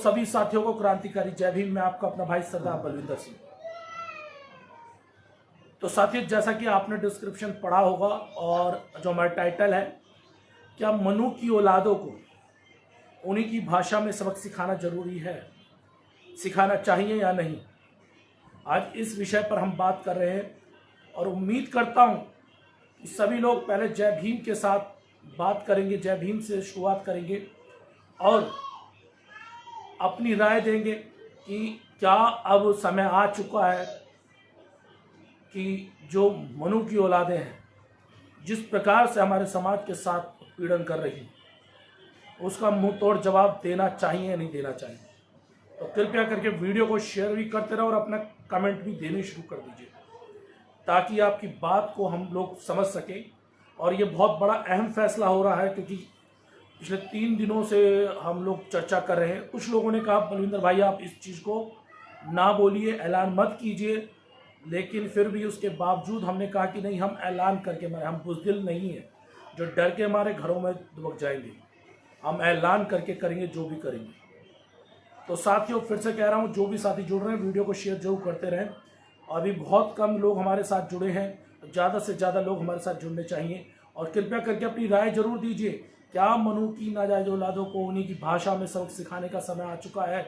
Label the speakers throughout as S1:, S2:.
S1: सभी साथियों को क्रांतिकारी जय भीम। मैं आपका अपना भाई सरदार बलविंदर सिंह। तो साथियों, जैसा कि आपने डिस्क्रिप्शन पढ़ा होगा और जो हमारा टाइटल है, क्या मनु की औलादों को उन्हीं की भाषा में सबक सिखाना जरूरी है, सिखाना चाहिए या नहीं, आज इस विषय पर हम बात कर रहे हैं। और उम्मीद करता हूं कि सभी लोग पहले जय भीम के साथ बात करेंगे, जय भीम से शुरुआत करेंगे और अपनी राय देंगे कि क्या अब समय आ चुका है कि जो मनु की औलादें हैं, जिस प्रकार से हमारे समाज के साथ उत्पीड़न कर रही हैं, उसका मुंह तोड़ जवाब देना चाहिए या नहीं देना चाहिए। तो कृपया करके वीडियो को शेयर भी करते रहो और अपना कमेंट भी देने शुरू कर दीजिए, ताकि आपकी बात को हम लोग समझ सकें। और ये बहुत बड़ा अहम फैसला हो रहा है, क्योंकि पिछले 3 दिनों से हम लोग चर्चा कर रहे हैं। कुछ लोगों ने कहा बलविंदर भाई आप इस चीज़ को ना बोलिए, ऐलान मत कीजिए, लेकिन फिर भी उसके बावजूद हमने कहा कि नहीं, हम ऐलान करके मारे, हम बुज़दिल नहीं है जो डर के हमारे घरों में दुबक जाएंगे। हम ऐलान करके करेंगे जो भी करेंगे। तो साथियों, फिर से कह रहा हूँ, जो भी साथी जुड़ रहे हैं वीडियो को शेयर जरूर करते रहें। अभी बहुत कम लोग हमारे साथ जुड़े हैं, ज़्यादा से ज़्यादा लोग हमारे साथ जुड़ने चाहिए। और कृपया करके अपनी राय जरूर दीजिए, क्या मनु की नाजायज औलादों को उन्हीं की भाषा में सबक सिखाने का समय आ चुका है?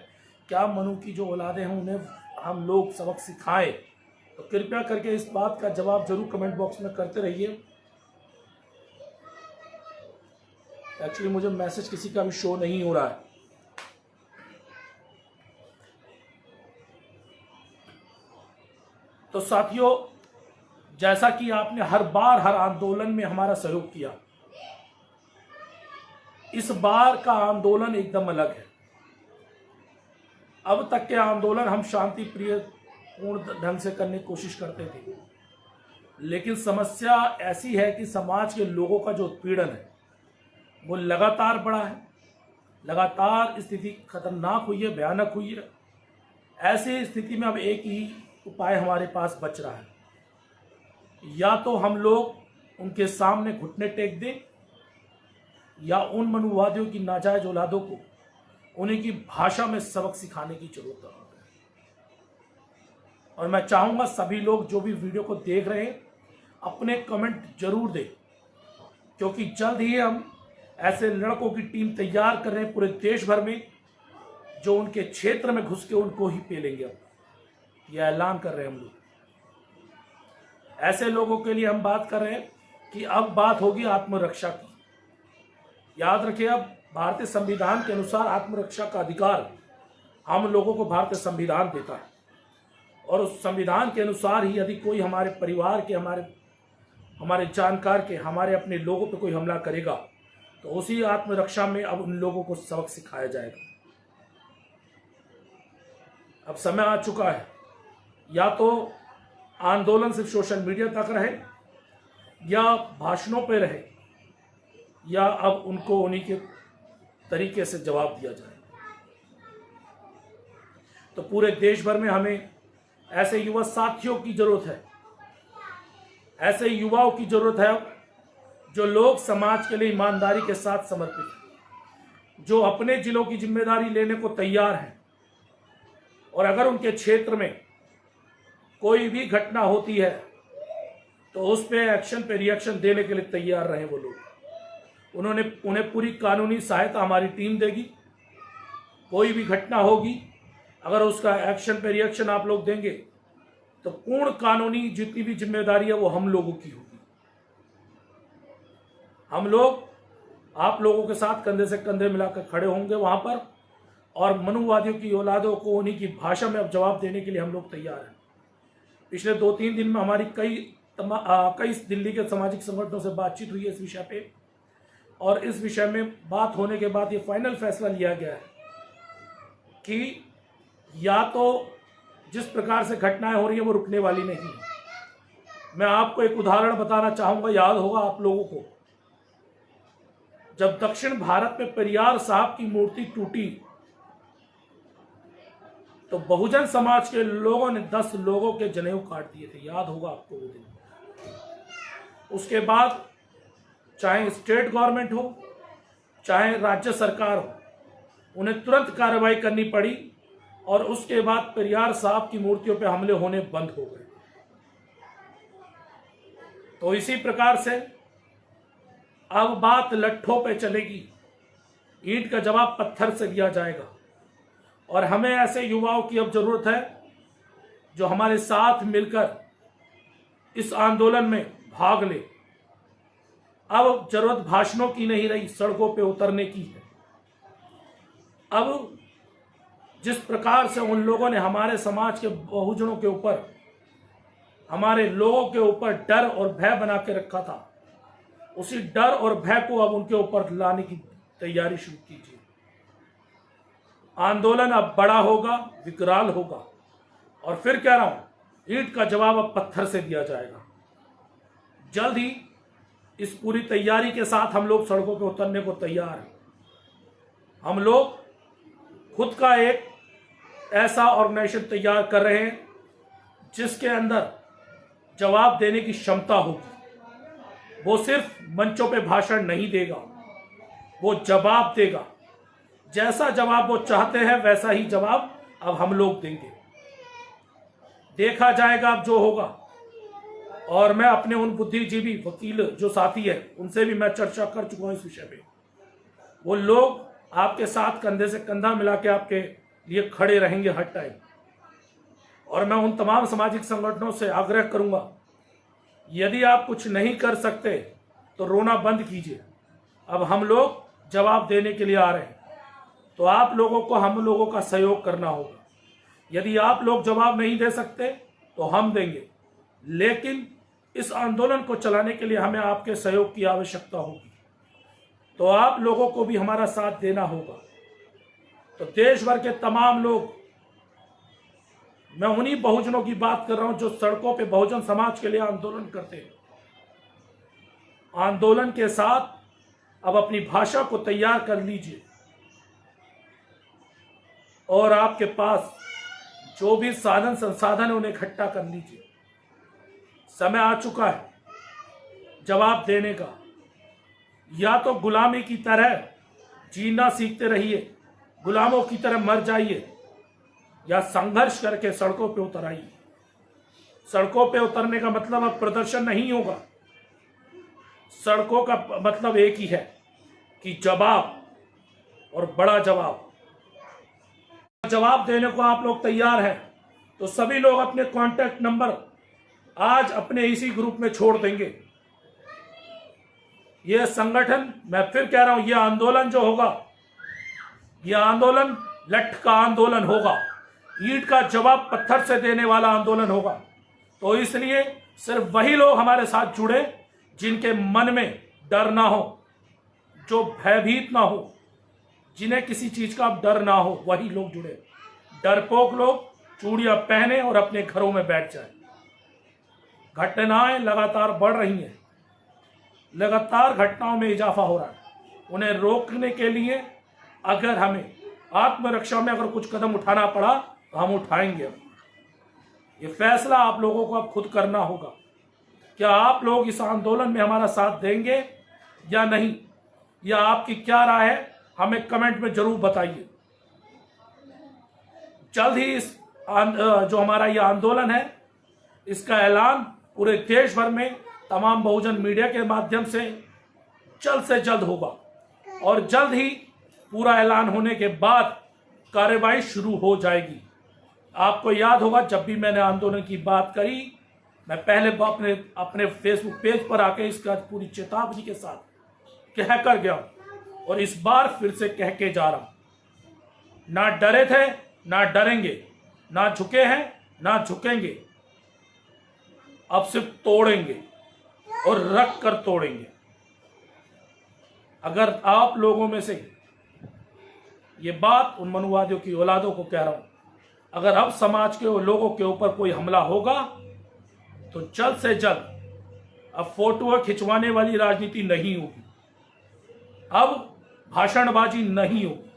S1: क्या मनु की जो औलादें हैं उन्हें हम लोग सबक सिखाएं? तो कृपया करके इस बात का जवाब जरूर कमेंट बॉक्स में करते रहिए। एक्चुअली मुझे मैसेज किसी का भी शो नहीं हो रहा है। तो साथियों, जैसा कि आपने हर बार हर आंदोलन में हमारा सहयोग किया, इस बार का आंदोलन एकदम अलग है। अब तक के आंदोलन हम शांति प्रिय पूर्ण ढंग से करने की कोशिश करते थे, लेकिन समस्या ऐसी है कि समाज के लोगों का जो उत्पीड़न है वो लगातार बढ़ा है, लगातार स्थिति खतरनाक हुई है, भयानक हुई है। ऐसी स्थिति में अब एक ही उपाय हमारे पास बच रहा है, या तो हम लोग उनके सामने घुटने टेक दें, या उन मनुवादियों की नाजायज औलादों को उन्हीं की भाषा में सबक सिखाने की जरूरत है। और मैं चाहूंगा सभी लोग जो भी वीडियो को देख रहे हैं अपने कमेंट जरूर दें, क्योंकि जल्द ही हम ऐसे लड़कों की टीम तैयार कर रहे हैं पूरे देश भर में, जो उनके क्षेत्र में घुस के उनको ही पेलेंगे। अब यह ऐलान कर रहे हैं हम लोग। ऐसे लोगों के लिए हम बात कर रहे हैं कि अब बात होगी आत्मरक्षा की। याद रखिए, अब भारतीय संविधान के अनुसार आत्मरक्षा का अधिकार हम लोगों को भारतीय संविधान देता है, और उस संविधान के अनुसार ही यदि कोई हमारे परिवार के, हमारे जानकार के, हमारे अपने लोगों पर कोई हमला करेगा, तो उसी आत्मरक्षा में अब उन लोगों को सबक सिखाया जाएगा। अब समय आ चुका है, या तो आंदोलन सिर्फ सोशल मीडिया तक रहे, या भाषणों पे रहे, या अब उनको उन्हीं के तरीके से जवाब दिया जाए। तो पूरे देश भर में हमें ऐसे युवा साथियों की जरूरत है, ऐसे युवाओं की जरूरत है जो लोग समाज के लिए ईमानदारी के साथ समर्पित हैं, जो अपने जिलों की जिम्मेदारी लेने को तैयार हैं, और अगर उनके क्षेत्र में कोई भी घटना होती है तो उस पे एक्शन पे रिएक्शन देने के लिए तैयार रहे वो लोग। उन्हें पूरी कानूनी सहायता हमारी टीम देगी। कोई भी घटना होगी, अगर उसका एक्शन पे रिएक्शन आप लोग देंगे तो पूर्ण कानूनी जितनी भी जिम्मेदारी है वो हम लोगों की होगी। हम लोग आप लोगों के साथ कंधे से कंधे मिलाकर खड़े होंगे वहां पर, और मनुवादियों की औलादों को उन्हीं की भाषा में अब जवाब देने के लिए हम लोग तैयार हैं। पिछले 2-3 दिन में हमारी कई दिल्ली के सामाजिक संगठनों से बातचीत हुई है इस विषय पे, और इस विषय में बात होने के बाद ये फाइनल फैसला लिया गया है कि या तो जिस प्रकार से घटनाएं हो रही हैं वो रुकने वाली नहीं है। मैं आपको एक उदाहरण बताना चाहूंगा, याद होगा आप लोगों को, जब दक्षिण भारत में पेरियार साहब की मूर्ति टूटी तो बहुजन समाज के लोगों ने 10 लोगों के जनेऊ काट दिए थे। याद होगा आपको वो दिन। उसके बाद चाहे स्टेट गवर्नमेंट हो, चाहे राज्य सरकार हो, उन्हें तुरंत कार्रवाई करनी पड़ी और उसके बाद पेरियार साहब की मूर्तियों पर हमले होने बंद हो गए। तो इसी प्रकार से अब बात लट्ठों पे चलेगी, ईंट का जवाब पत्थर से दिया जाएगा। और हमें ऐसे युवाओं की अब जरूरत है जो हमारे साथ मिलकर इस आंदोलन में भाग ले। अब जरूरत भाषणों की नहीं रही, सड़कों पे उतरने की है। अब जिस प्रकार से उन लोगों ने हमारे समाज के बहुजनों के ऊपर, हमारे लोगों के ऊपर डर और भय बना के रखा था, उसी डर और भय को अब उनके ऊपर लाने की तैयारी शुरू कीजिए। आंदोलन अब बड़ा होगा, विकराल होगा, और फिर कह रहा हूं, ईंट का जवाब अब पत्थर से दिया जाएगा। जल्द ही इस पूरी तैयारी के साथ हम लोग सड़कों पर उतरने को तैयार हैं। हम लोग खुद का एक ऐसा ऑर्गेनाइजेशन तैयार कर रहे हैं जिसके अंदर जवाब देने की क्षमता होगी। वो सिर्फ मंचों पे भाषण नहीं देगा, वो जवाब देगा। जैसा जवाब वो चाहते हैं वैसा ही जवाब अब हम लोग देंगे। देखा जाएगा अब जो होगा। और मैं अपने उन बुद्धिजीवी वकील जो साथी है उनसे भी मैं चर्चा कर चुका हूं इस विषय पे। वो लोग आपके साथ कंधे से कंधा मिला के आपके लिए खड़े रहेंगे हर टाइम। और मैं उन तमाम सामाजिक संगठनों से आग्रह करूंगा, यदि आप कुछ नहीं कर सकते तो रोना बंद कीजिए। अब हम लोग जवाब देने के लिए आ रहे हैं, तो आप लोगों को हम लोगों का सहयोग करना होगा। यदि आप लोग जवाब नहीं दे सकते तो हम देंगे, लेकिन इस आंदोलन को चलाने के लिए हमें आपके सहयोग की आवश्यकता होगी। तो आप लोगों को भी हमारा साथ देना होगा। तो देश भर के तमाम लोग, मैं उन्हीं बहुजनों की बात कर रहा हूं जो सड़कों पे बहुजन समाज के लिए आंदोलन करते हैं। आंदोलन के साथ अब अपनी भाषा को तैयार कर लीजिए और आपके पास जो भी साधन संसाधन है उन्हें इकट्ठा कर लीजिए। समय आ चुका है जवाब देने का। या तो गुलामी की तरह जीना सीखते रहिए, गुलामों की तरह मर जाइए, या संघर्ष करके सड़कों पे उतर आइए। सड़कों पे उतरने का मतलब अब प्रदर्शन नहीं होगा। सड़कों का मतलब एक ही है कि जवाब, और बड़ा जवाब। जवाब देने को आप लोग तैयार हैं तो सभी लोग अपने कांटेक्ट नंबर आज अपने इसी ग्रुप में छोड़ देंगे। यह संगठन, मैं फिर कह रहा हूं, यह आंदोलन जो होगा, यह आंदोलन लठ का आंदोलन होगा, ईंट का जवाब पत्थर से देने वाला आंदोलन होगा। तो इसलिए सिर्फ वही लोग हमारे साथ जुड़े जिनके मन में डर ना हो, जो भयभीत ना हो, जिन्हें किसी चीज का डर ना हो, वही लोग जुड़े। डरपोक लोग चूड़ियां पहने और अपने घरों में बैठ जाए। घटनाएं लगातार बढ़ रही हैं, लगातार घटनाओं में इजाफा हो रहा है। उन्हें रोकने के लिए अगर हमें आत्मरक्षा में अगर कुछ कदम उठाना पड़ा तो हम उठाएंगे। ये फैसला आप लोगों को अब खुद करना होगा। क्या आप लोग इस आंदोलन में हमारा साथ देंगे या नहीं, या आपकी क्या राय है, हमें कमेंट में जरूर बताइए। जल्द ही इस जो हमारा ये आंदोलन है, इसका ऐलान पूरे देश भर में तमाम बहुजन मीडिया के माध्यम से जल्द होगा। और जल्द ही पूरा ऐलान होने के बाद कार्रवाई शुरू हो जाएगी। आपको याद होगा जब भी मैंने आंदोलन की बात करी, मैं पहले अपने फेसबुक पेज पर आके इसका पूरी चेतावनी के साथ कह कर गया हूं, और इस बार फिर से कह के जा रहा हूं। ना डरे थे, ना डरेंगे, ना झुके हैं, ना झुकेंगे। अब सिर्फ तोड़ेंगे और रख कर तोड़ेंगे। अगर आप लोगों में से, ये बात उन मनुवादियों की औलादों को कह रहा हूं, अगर अब समाज के लोगों के ऊपर कोई हमला होगा तो जल्द से जल्द अब फोटो खिंचवाने वाली राजनीति नहीं होगी, अब भाषणबाजी नहीं होगी,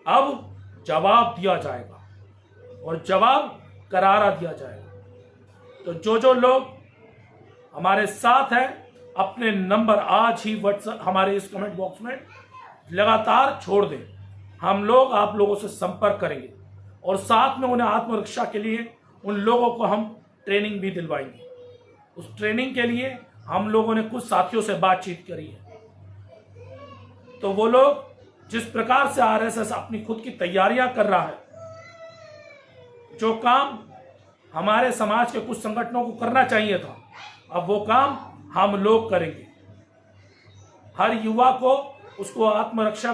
S1: अब जवाब दिया जाएगा और जवाब करारा दिया जाएगा। तो जो लोग हमारे साथ हैं, अपने नंबर आज ही व्हाट्सएप हमारे इस कमेंट बॉक्स में लगातार छोड़ दें। हम लोग आप लोगों से संपर्क करेंगे और साथ में उन्हें आत्मरक्षा के लिए उन लोगों को हम ट्रेनिंग भी दिलवाएंगे। उस ट्रेनिंग के लिए हम लोगों ने कुछ साथियों से बातचीत करी है, तो वो लोग जिस प्रकार से आरएसएस अपनी खुद की तैयारियां कर रहा है, जो काम हमारे समाज के कुछ संगठनों को करना चाहिए था, अब वो काम हम लोग करेंगे। हर युवा को उसको आत्मरक्षा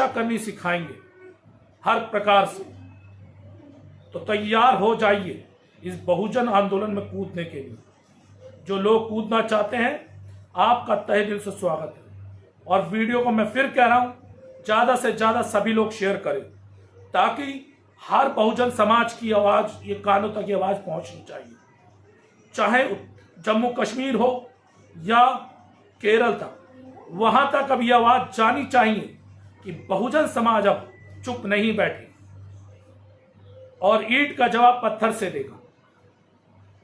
S1: करनी सिखाएंगे हर प्रकार से। तो तैयार हो जाइए इस बहुजन आंदोलन में कूदने के लिए। जो लोग कूदना चाहते हैं, आपका तहे दिल से स्वागत है। और वीडियो को मैं फिर कह रहा हूं, ज्यादा से ज्यादा सभी लोग शेयर करें, ताकि हर बहुजन समाज की आवाज, ये कानों तक की आवाज पहुंचनी चाहिए। चाहे जम्मू कश्मीर हो या केरल तक, वहां तक अब ये आवाज जानी चाहिए कि बहुजन समाज अब चुप नहीं बैठे और ईंट का जवाब पत्थर से देगा।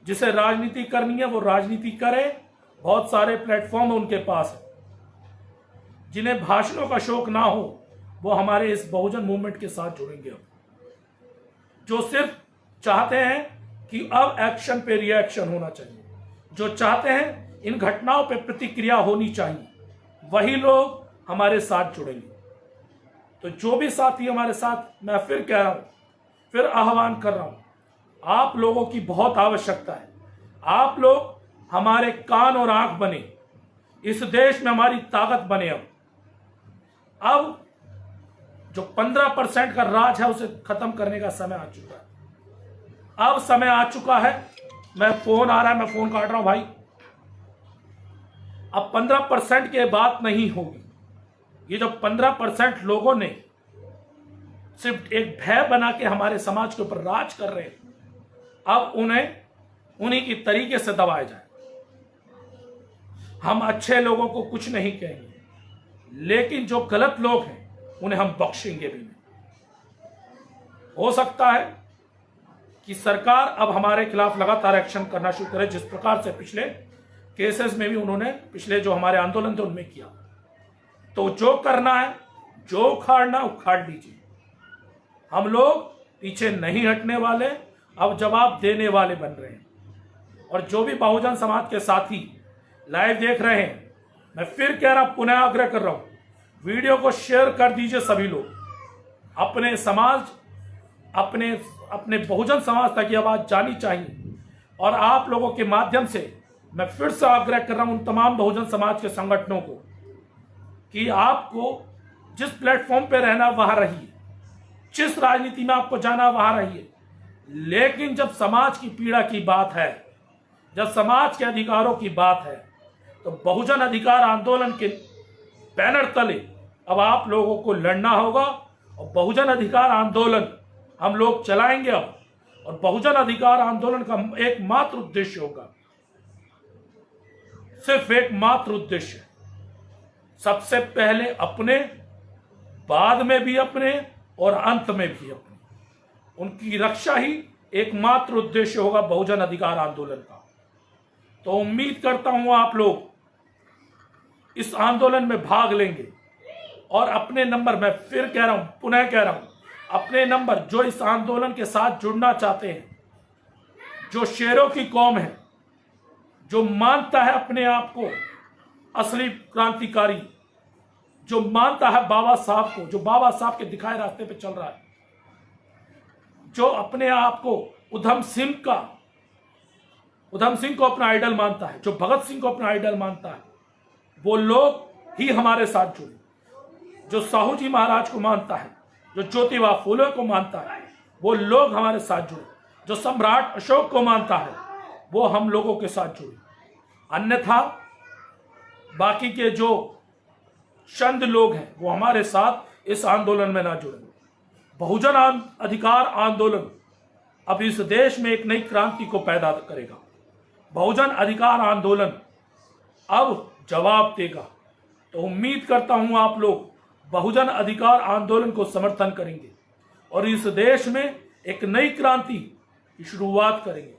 S1: जिसे राजनीति करनी है वो राजनीति करे, बहुत सारे प्लेटफॉर्म उनके पास है। जिन्हें भाषणों का शौक ना हो वो हमारे इस बहुजन मूवमेंट के साथ जुड़ेंगे। अब जो सिर्फ चाहते हैं कि अब एक्शन पे रिएक्शन होना चाहिए, जो चाहते हैं इन घटनाओं पे प्रतिक्रिया होनी चाहिए, वही लोग हमारे साथ जुड़ेंगे। तो जो भी साथी हमारे साथ, मैं फिर कह रहा हूं, फिर आह्वान कर रहा हूं, आप लोगों की बहुत आवश्यकता है। आप लोग हमारे कान और आंख बने, इस देश में हमारी ताकत बने। अब जो 15% का राज है उसे खत्म करने का समय आ चुका है। अब समय आ चुका है। मैं फोन आ रहा है, मैं फोन काट रहा हूं भाई। अब 15% की बात नहीं होगी। ये जो 15% लोगों ने सिर्फ एक भय बना के हमारे समाज के ऊपर राज कर रहे हैं, अब उन्हें उन्हीं की तरीके से दबाया जाए। हम अच्छे लोगों को कुछ नहीं कहेंगे, लेकिन जो गलत लोग हैं उन्हें हम बख्शेंगे भी नहीं। हो सकता है कि सरकार अब हमारे खिलाफ लगातार एक्शन करना शुरू करे, जिस प्रकार से पिछले केसेस में भी उन्होंने पिछले जो हमारे आंदोलन थे उनमें किया। तो जो करना है, जो उखाड़ना उखाड़ लीजिए। हम लोग पीछे नहीं हटने वाले, अब जवाब देने वाले बन रहे हैं। और जो भी बहुजन समाज के साथी लाइव देख रहे हैं, मैं फिर कह रहा हूं, पुनः आग्रह कर रहा हूं, वीडियो को शेयर कर दीजिए। सभी लोग अपने समाज, अपने बहुजन समाज तक ये आवाज जानी चाहिए। और आप लोगों के माध्यम से मैं फिर से आग्रह कर रहा हूं उन तमाम बहुजन समाज के संगठनों को कि आपको जिस प्लेटफॉर्म पे रहना वहां रहिए, जिस राजनीति में आपको जाना वहां रहिए, लेकिन जब समाज की पीड़ा की बात है, जब समाज के अधिकारों की बात है, तो बहुजन अधिकार आंदोलन के बैनर तले अब आप लोगों को लड़ना होगा। और बहुजन अधिकार आंदोलन हम लोग चलाएंगे अब। और बहुजन अधिकार आंदोलन का एकमात्र उद्देश्य होगा, सिर्फ एकमात्र उद्देश्य, सबसे पहले अपने, बाद में भी अपने और अंत में भी अपने, उनकी रक्षा ही एकमात्र उद्देश्य होगा बहुजन अधिकार आंदोलन का। तो उम्मीद करता हूं आप लोग इस आंदोलन में भाग लेंगे और अपने नंबर, मैं फिर कह रहा हूं, पुनः कह रहा हूं, अपने नंबर जो इस आंदोलन के साथ जुड़ना चाहते हैं, जो शेरों की कौम है, जो मानता है अपने आप को असली क्रांतिकारी, जो मानता है बाबा साहब को, जो बाबा साहब के दिखाए रास्ते पे चल रहा है, जो अपने आप को उधम सिंह को अपना आइडल मानता है, जो भगत सिंह को अपना आइडल मानता है, वो लोग ही हमारे साथ जुड़े। जो साहू जी महाराज को मानता है, जो ज्योतिबा फूले को मानता है, वो लोग हमारे साथ जुड़े। जो सम्राट अशोक को मानता है, वो हम लोगों के साथ जुड़े। अन्यथा बाकी के जो चंद लोग हैं वो हमारे साथ इस आंदोलन में ना जुड़े। बहुजन अधिकार आंदोलन अब इस देश में एक नई क्रांति को पैदा करेगा। बहुजन अधिकार आंदोलन अब जवाब देगा। तो उम्मीद करता हूं आप लोग बहुजन अधिकार आंदोलन को समर्थन करेंगे और इस देश में एक नई क्रांति की शुरुआत करेंगे।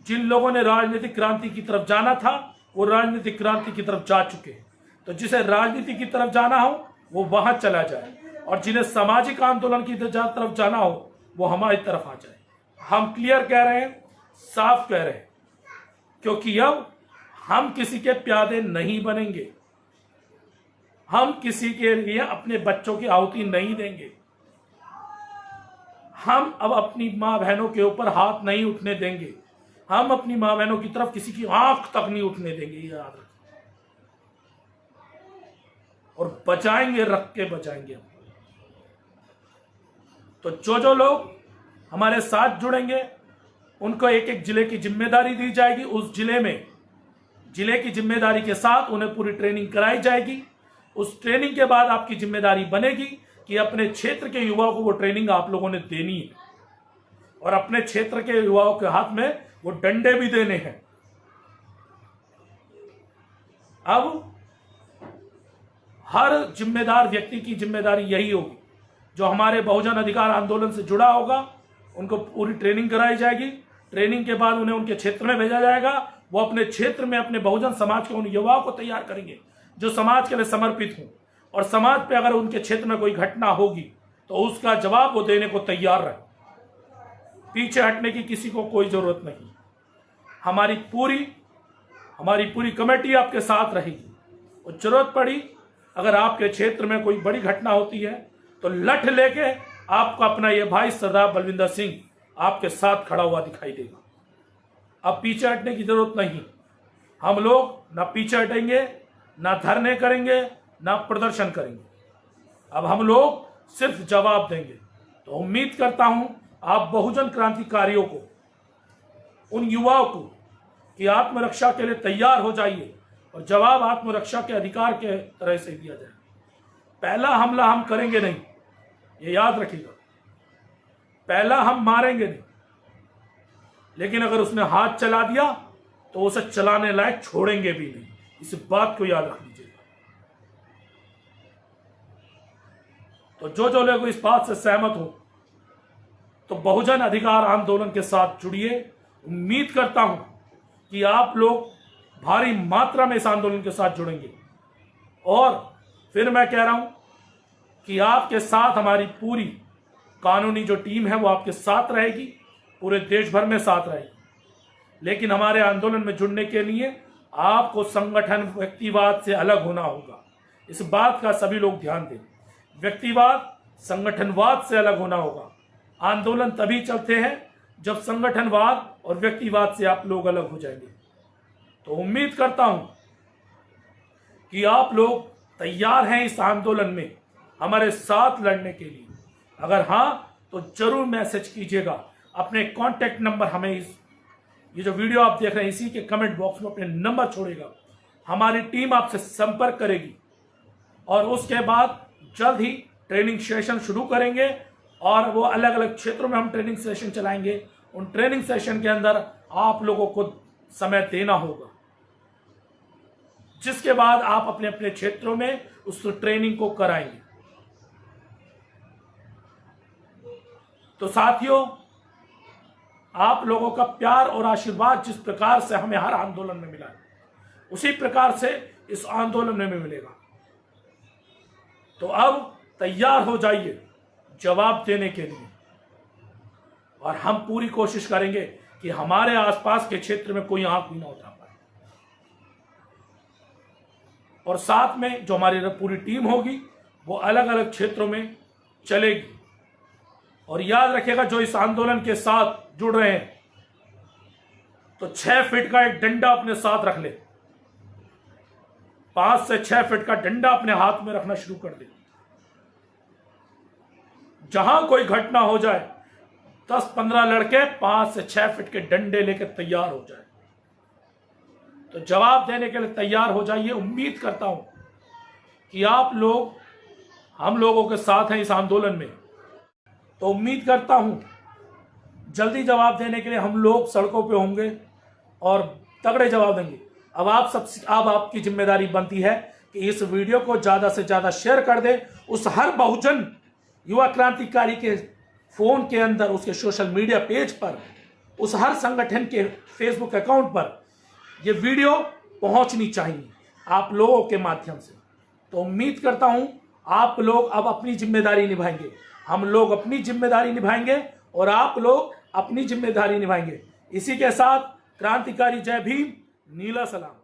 S1: जिन लोगों ने राजनीतिक क्रांति की तरफ जाना था वो राजनीतिक क्रांति की तरफ जा चुके हैं। तो जिसे राजनीति की तरफ जाना हो वो वहां चला जाए और जिन्हें सामाजिक आंदोलन की तरफ जाना हो वो हमारी तरफ आ जाए। हम क्लियर कह रहे हैं, साफ कह रहे हैं, क्योंकि अब हम किसी के प्यादे नहीं बनेंगे, हम किसी के लिए अपने बच्चों की आहुति नहीं देंगे, हम अब अपनी माँ बहनों के ऊपर हाथ नहीं उठने देंगे, हम अपनी माँ बहनों की तरफ किसी की आंख तक नहीं उठने देंगे, ये याद रखें। और बचाएंगे, रख के बचाएंगे। तो जो लोग हमारे साथ जुड़ेंगे उनको एक एक जिले की जिम्मेदारी दी जाएगी। उस जिले की जिम्मेदारी के साथ उन्हें पूरी ट्रेनिंग कराई जाएगी। उस ट्रेनिंग के बाद आपकी जिम्मेदारी बनेगी कि अपने क्षेत्र के युवाओं को वो ट्रेनिंग आप लोगों ने देनी है और अपने क्षेत्र के युवाओं के हाथ में वो डंडे भी देने हैं। अब हर जिम्मेदार व्यक्ति की जिम्मेदारी यही होगी, जो हमारे बहुजन अधिकार आंदोलन से जुड़ा होगा उनको पूरी ट्रेनिंग कराई जाएगी। ट्रेनिंग के बाद उन्हें उनके क्षेत्र में भेजा जाएगा। वो अपने क्षेत्र में अपने बहुजन समाज के उन युवाओं को तैयार करेंगे जो समाज के लिए समर्पित हों, और समाज पे अगर उनके क्षेत्र में कोई घटना होगी तो उसका जवाब वो देने को तैयार रहे। पीछे हटने की किसी को कोई जरूरत नहीं। हमारी पूरी कमेटी आपके साथ रहेगी। और जरूरत पड़ी अगर आपके क्षेत्र में कोई बड़ी घटना होती है तो लठ लेके आपको अपना ये भाई सरदार बलविंदर सिंह आपके साथ खड़ा हुआ दिखाई देगा। अब पीछे हटने की जरूरत नहीं। हम लोग ना पीछे हटेंगे, ना धरने करेंगे, ना प्रदर्शन करेंगे। अब हम लोग सिर्फ जवाब देंगे। तो उम्मीद करता हूं आप बहुजन क्रांतिकारियों को, उन युवाओं को, कि आत्मरक्षा के लिए तैयार हो जाइए और जवाब आत्मरक्षा के अधिकार के तरह से दिया जाए। पहला हमला हम करेंगे नहीं, ये याद रखिएगा। पहला हम मारेंगे नहीं, लेकिन अगर उसने हाथ चला दिया तो उसे चलाने लायक छोड़ेंगे भी नहीं। इस बात को याद रख लीजिएगा। तो जो लोग इस बात से सहमत हो तो बहुजन अधिकार आंदोलन के साथ जुड़िए। उम्मीद करता हूं कि आप लोग भारी मात्रा में इस आंदोलन के साथ जुड़ेंगे। और फिर मैं कह रहा हूं कि आपके साथ हमारी पूरी कानूनी जो टीम है वो आपके साथ रहेगी, पूरे देश भर में साथ रहेगी। लेकिन हमारे आंदोलन में जुड़ने के लिए आपको संगठन व्यक्तिवाद से अलग होना होगा। इस बात का सभी लोग ध्यान दें। व्यक्तिवाद संगठनवाद से अलग होना होगा। आंदोलन तभी चलते हैं जब संगठनवाद और व्यक्तिवाद से आप लोग अलग हो जाएंगे। तो उम्मीद करता हूं कि आप लोग तैयार हैं इस आंदोलन में हमारे साथ लड़ने के लिए। अगर हां तो जरूर मैसेज कीजिएगा। अपने कांटेक्ट नंबर हमें ये जो वीडियो आप देख रहे हैं इसी के कमेंट बॉक्स में अपने नंबर छोड़ेगा। हमारी टीम आपसे संपर्क करेगी और उसके बाद जल्द ही ट्रेनिंग सेशन शुरू करेंगे और वो अलग अलग क्षेत्रों में हम ट्रेनिंग सेशन चलाएंगे। उन ट्रेनिंग सेशन के अंदर आप लोगों को समय देना होगा, जिसके बाद आप अपने अपने क्षेत्रों में उस ट्रेनिंग को कराएंगे। तो साथियों, आप लोगों का प्यार और आशीर्वाद जिस प्रकार से हमें हर आंदोलन में मिला है उसी प्रकार से इस आंदोलन में भी मिलेगा। तो अब तैयार हो जाइए जवाब देने के लिए, और हम पूरी कोशिश करेंगे कि हमारे आसपास के क्षेत्र में कोई आंख भी ना उठा पाए। और साथ में जो हमारी पूरी टीम होगी वो अलग अलग क्षेत्रों में चलेगी। और याद रखिएगा, जो इस आंदोलन के साथ जुड़ रहे हैं तो 6 फीट का एक डंडा अपने साथ रख ले। 5 से 6 फीट का डंडा अपने हाथ में रखना शुरू कर दे। जहां कोई घटना हो जाए 10-15 लड़के 5 से 6 फीट के डंडे लेकर तैयार हो जाए। तो जवाब देने के लिए तैयार हो जाइए। उम्मीद करता हूं कि आप लोग हम लोगों के साथ हैं इस आंदोलन में। तो उम्मीद करता हूं जल्दी जवाब देने के लिए हम लोग सड़कों पे होंगे और तगड़े जवाब देंगे। अब आपकी जिम्मेदारी बनती है कि इस वीडियो को ज्यादा से ज्यादा शेयर कर दे। उस हर बहुजन युवा क्रांतिकारी के फोन के अंदर, उसके सोशल मीडिया पेज पर, उस हर संगठन के फेसबुक अकाउंट पर यह वीडियो पहुंचनी चाहिए आप लोगों के माध्यम से। तो उम्मीद करता हूं आप लोग अब अपनी जिम्मेदारी निभाएंगे, हम लोग अपनी जिम्मेदारी निभाएंगे और आप लोग अपनी जिम्मेदारी निभाएंगे। इसी के साथ क्रांतिकारी जय भीम, नीला सलाम।